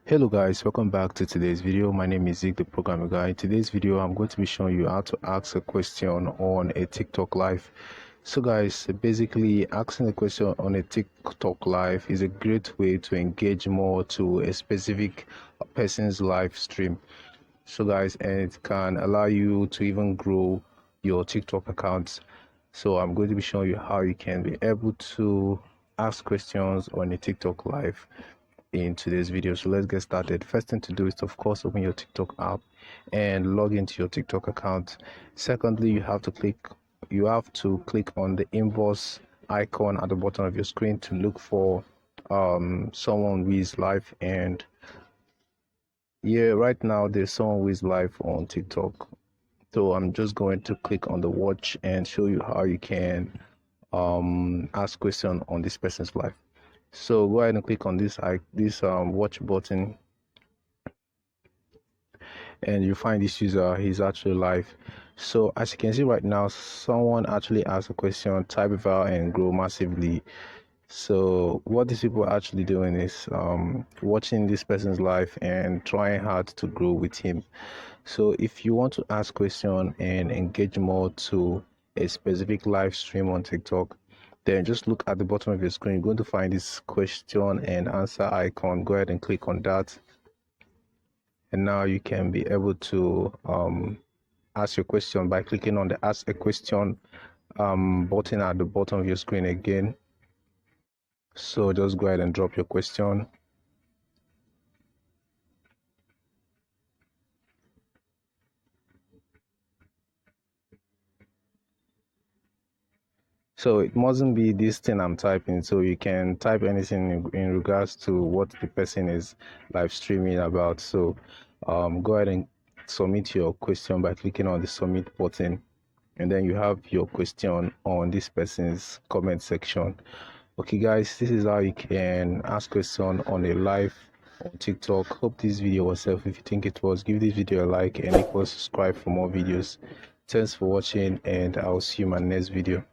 Hello guys, welcome back to today's video. My name is Zeke, the programming guy. In today's video, I'm going to be showing you how to ask a question on a TikTok live. So guys, basically asking a question on a TikTok live is a great way to engage more to a specific person's live stream. So guys, and it can allow you to even grow your TikTok account. So I'm going to be showing you how you can be able to ask questions on a TikTok live in today's video. So let's get started. First thing to do is, of course, open your TikTok app and log into your TikTok account. Secondly, you have to click on the inbox icon at the bottom of your screen to look for someone who is live. And yeah, right now there's someone who is live on TikTok. So I'm just going to click on the watch and show you how you can ask question on this person's live. So go ahead and click on this watch button, and you find this user. He's actually live. So as you can see right now, someone actually asked a question, type vowel and grow massively. So what these people are actually doing is watching this person's live and trying hard to grow with him. So if you want to ask question and engage more to a specific live stream on TikTok, then just look at the bottom of your screen. You're going to find this question and answer icon. Go ahead and click on that, and now you can be able to ask your question by clicking on the ask a question button at the bottom of your screen again. So just go ahead and drop your question. So it mustn't be this thing I'm typing, so you can type anything in regards to what the person is live streaming about. So go ahead and submit your question by clicking on the submit button, and then you have your question on this person's comment section. Okay guys, this is how you can ask question on a live on TikTok. Hope this video was helpful. If you think it was, give this video a like and subscribe for more videos. Thanks for watching, and I'll see you in my next video.